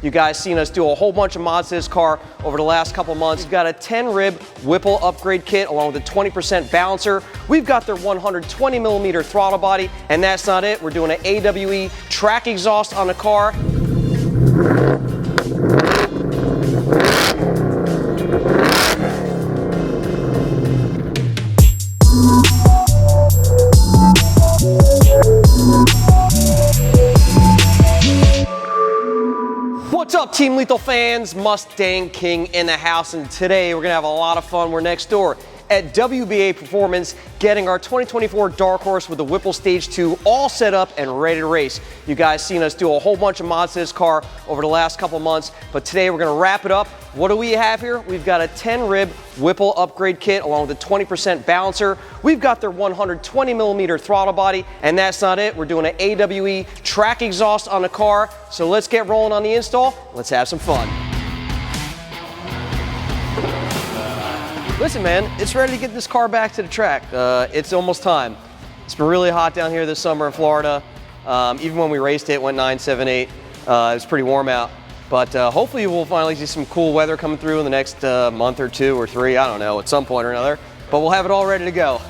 You guys seen us do a whole bunch of mods to this car over the last couple months. We've got a 10-rib Whipple upgrade kit along with a 20% balancer. We've got their 120mm throttle body, and that's not it. We're doing an AWE track exhaust on the car. What's up, Team Lethal fans? Mustang King in the house, and today we're gonna have a lot of fun. We're next door at WBA Performance, getting our 2024 Dark Horse with the Whipple Stage 2 all set up and ready to race. You guys seen us do a whole bunch of mods to this car over the last couple months, but today we're gonna wrap it up. What do we have here? We've got a 10-rib Whipple upgrade kit along with a 20% balancer. We've got their 120mm throttle body, and that's not it. We're doing an AWE track exhaust on the car. So let's get rolling on the install. Let's have some fun. Listen, man, it's ready to get this car back to the track. It's almost time. It's been really hot down here this summer in Florida. Even when we raced it, went 9, 7, 8. It was pretty warm out. But hopefully we'll finally see some cool weather coming through in the next month or 2 or 3, I don't know, at some point or another. But we'll have it all ready to go.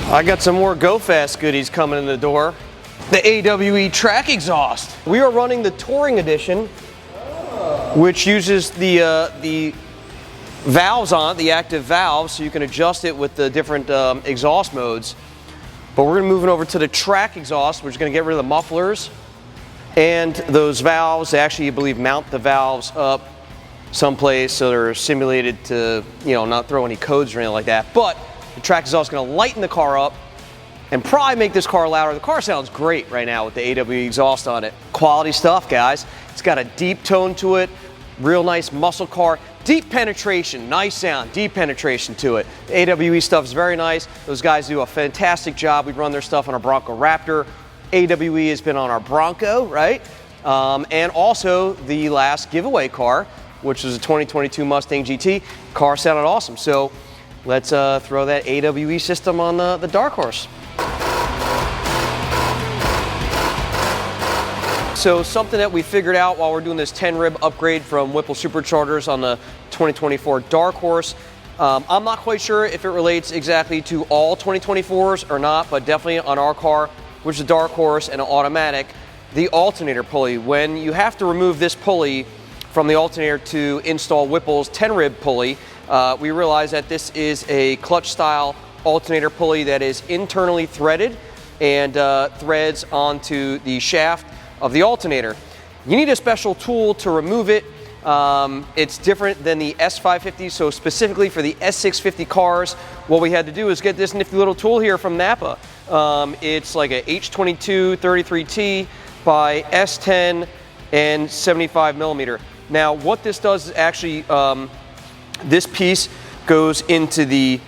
I got some more Go Fast goodies coming in the door. The AWE track exhaust. We are running the Touring Edition, which uses the valves on it, the active valves, so you can adjust it with the different exhaust modes. But we're gonna move it over to the track exhaust, which is gonna get rid of the mufflers and those valves. They actually, I believe, mount the valves up someplace so they're simulated to, not throw any codes or anything like that. But the track exhaust is going to lighten the car up and probably make this car louder. The car sounds great right now with the AWE exhaust on it. Quality stuff, guys. It's got a deep tone to it, real nice muscle car. Deep penetration, nice sound, deep penetration to it. The AWE stuff is very nice. Those guys do a fantastic job. We run their stuff on our Bronco Raptor. AWE has been on our Bronco, right? And also the last giveaway car, which was a 2022 Mustang GT. Car sounded awesome. So let's throw that AWE system on the Dark Horse. So something that we figured out while we're doing this 10-rib upgrade from Whipple Superchargers on the 2024 Dark Horse. I'm not quite sure if it relates exactly to all 2024s or not, but definitely on our car, which is a Dark Horse and an automatic, the alternator pulley. When you have to remove this pulley from the alternator to install Whipple's 10-rib pulley, we realize that this is a clutch style alternator pulley that is internally threaded and threads onto the shaft of the alternator. You need a special tool to remove it. It's different than the S550, so specifically for the S650 cars, what we had to do is get this nifty little tool here from Napa. It's like a H22 33T by S10 and 75mm. Now what this does is actually this piece goes into the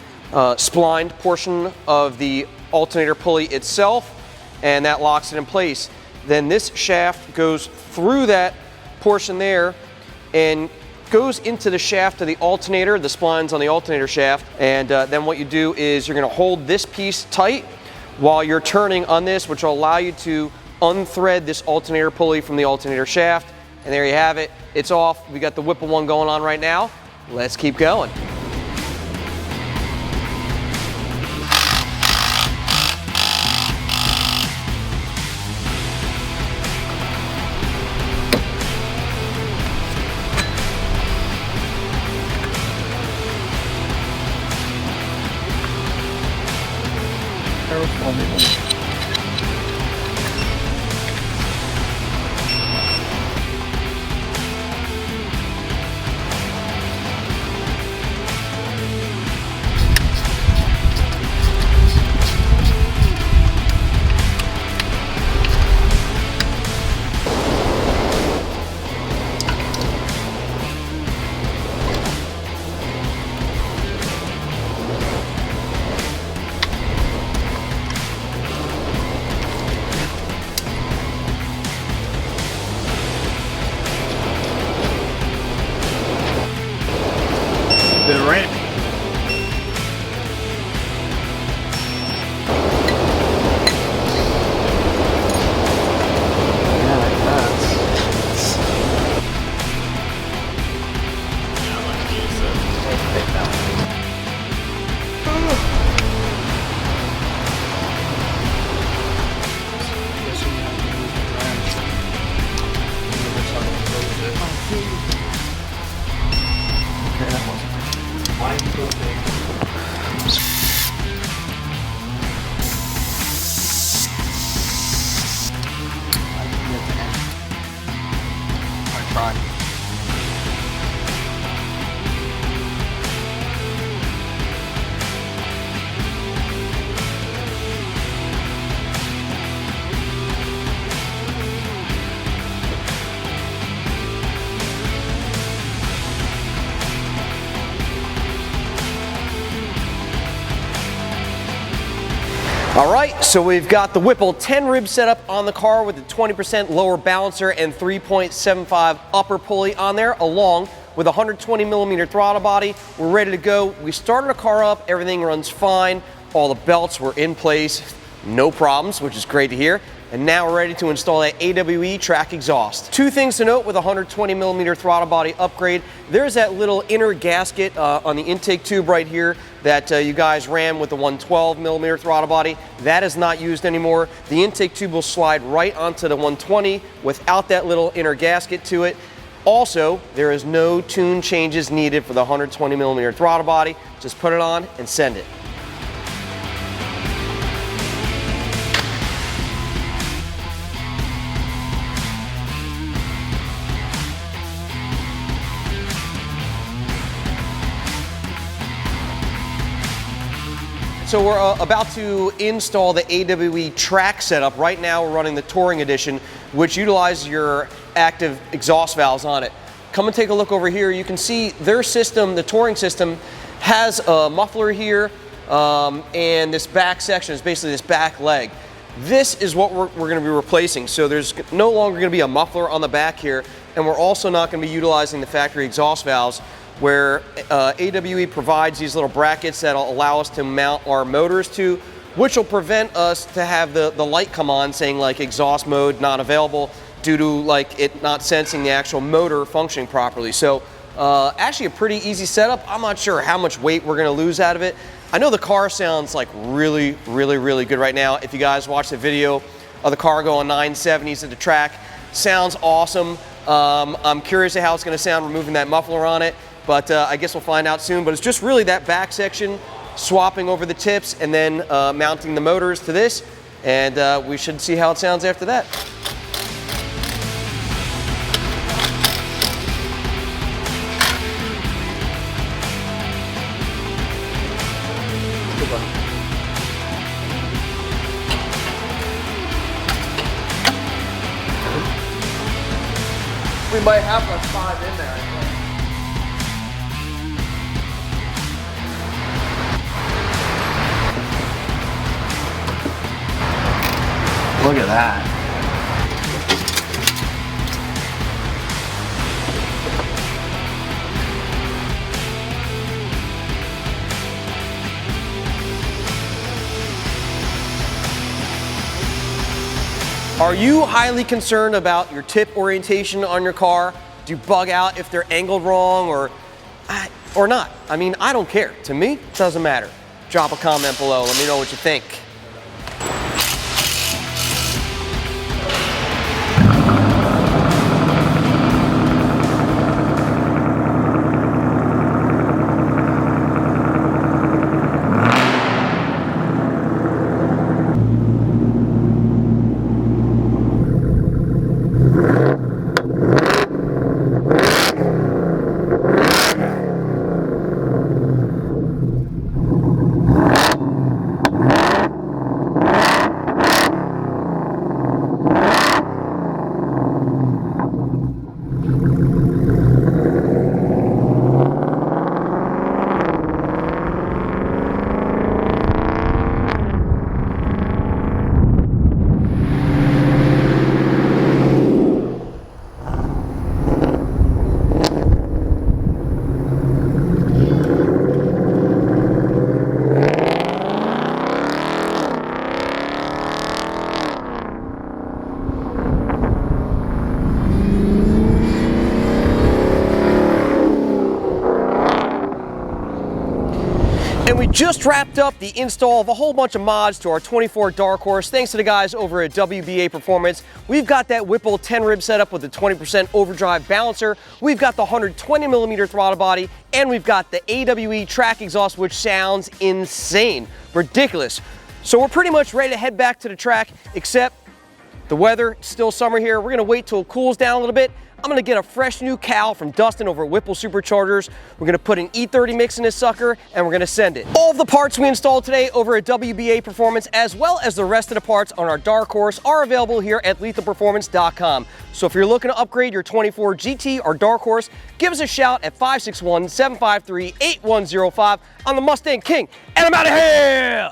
splined portion of the alternator pulley itself, and that locks it in place. Then this shaft goes through that portion there and goes into the shaft of the alternator, the splines on the alternator shaft. And then what you do is you're gonna hold this piece tight while you're turning on this, which will allow you to unthread this alternator pulley from the alternator shaft. And there you have it. It's off. We got the Whipple one going on right now. Let's keep going. bit of rain. All right, so we've got the Whipple 10 rib setup on the car with a 20% lower balancer and 3.75 upper pulley on there, along with a 120 millimeter throttle body. We're ready to go. We started the car up, everything runs fine. All the belts were in place, no problems, which is great to hear. And now we're ready to install that AWE track exhaust. Two things to note with a 120 millimeter throttle body upgrade. There's that little inner gasket on the intake tube right here that you guys ran with the 112 millimeter throttle body. That is not used anymore. The intake tube will slide right onto the 120 without that little inner gasket to it. Also, there is no tune changes needed for the 120 millimeter throttle body. Just put it on and send it. So we're about to install the AWE track setup. Right now we're running the Touring Edition, which utilizes your active exhaust valves on it. Come and take a look over here. You can see their system, the Touring system, has a muffler here, and this back section is basically this back leg. This is what we're going to be replacing. So there's no longer going to be a muffler on the back here, and we're also not going to be utilizing the factory exhaust valves, where AWE provides these little brackets that'll allow us to mount our motors to, which will prevent us to have the light come on saying like exhaust mode not available due to like it not sensing the actual motor functioning properly. So actually a pretty easy setup. I'm not sure how much weight we're gonna lose out of it. I know the car sounds like really good right now. If you guys watch the video of the car going 970s at the track, sounds awesome. I'm curious to how it's gonna sound removing that muffler on it. But I guess we'll find out soon. But it's just really that back section, swapping over the tips, and then mounting the motors to this. And we should see how it sounds after that. We might have a 5 in there. Look at that. Are you highly concerned about your tip orientation on your car? Do you bug out if they're angled wrong or not? I mean, I don't care. To me, it doesn't matter. Drop a comment below. Let me know what you think. And we just wrapped up the install of a whole bunch of mods to our 24 Dark Horse. Thanks to the guys over at WBA Performance. We've got that Whipple 10 rib setup with the 20% overdrive balancer. We've got the 120mm throttle body, and we've got the AWE track exhaust, which sounds insane, ridiculous. So we're pretty much ready to head back to the track, except the weather, it's still summer here. We're gonna wait till it cools down a little bit. I'm gonna get a fresh new cowl from Dustin over at Whipple Superchargers. We're gonna put an E30 mix in this sucker, and we're gonna send it. All of the parts we installed today over at WBA Performance, as well as the rest of the parts on our Dark Horse, are available here at lethalperformance.com. So if you're looking to upgrade your 24 GT or Dark Horse, give us a shout at 561-753-8105. I'm the Mustang King, and I'm out of here!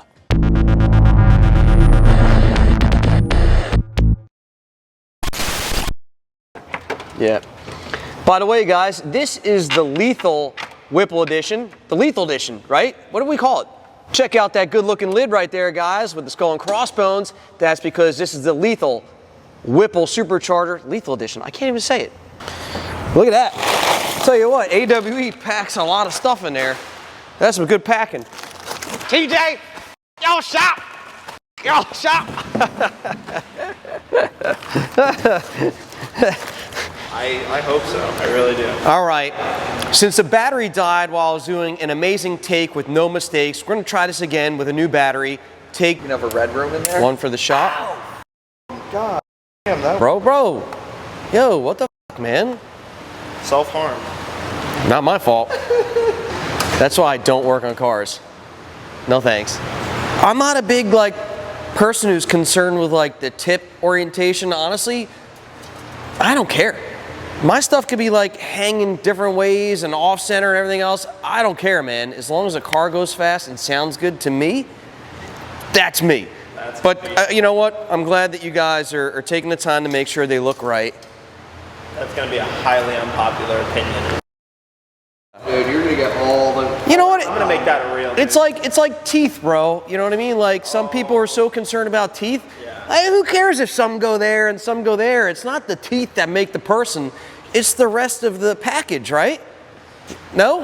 Yeah. By the way, guys, this is the Lethal Whipple Edition. The Lethal Edition, right? What do we call it? Check out that good-looking lid right there, guys, with the skull and crossbones. That's because this is the Lethal Whipple Supercharger Lethal Edition. I can't even say it. Look at that. Tell you what, AWE packs a lot of stuff in there. That's some good packing. TJ, yo, shop! Yo, shop! I hope so. I really do. All right. Since the battery died while I was doing an amazing take with no mistakes, we're going to try this again with a new battery. Take. You can have a red room in there? One for the shop. Ow. God damn, that. Bro. Yo, what the fuck, man? Self-harm. Not my fault. That's why I don't work on cars. No thanks. I'm not a big, person who's concerned with, the tip orientation, honestly. I don't care. My stuff could be hanging different ways and off center and everything else. I don't care, man. As long as the car goes fast and sounds good to me, that's me. But you know what? I'm glad that you guys are taking the time to make sure they look right. That's going to be a highly unpopular opinion. Dude, you're going to get all the... You know what? I'm going to make that a real... It's like teeth, bro. You know what I mean? Some people are so concerned about teeth. Who cares if some go there and some go there? It's not the teeth that make the person. It's the rest of the package, right? No?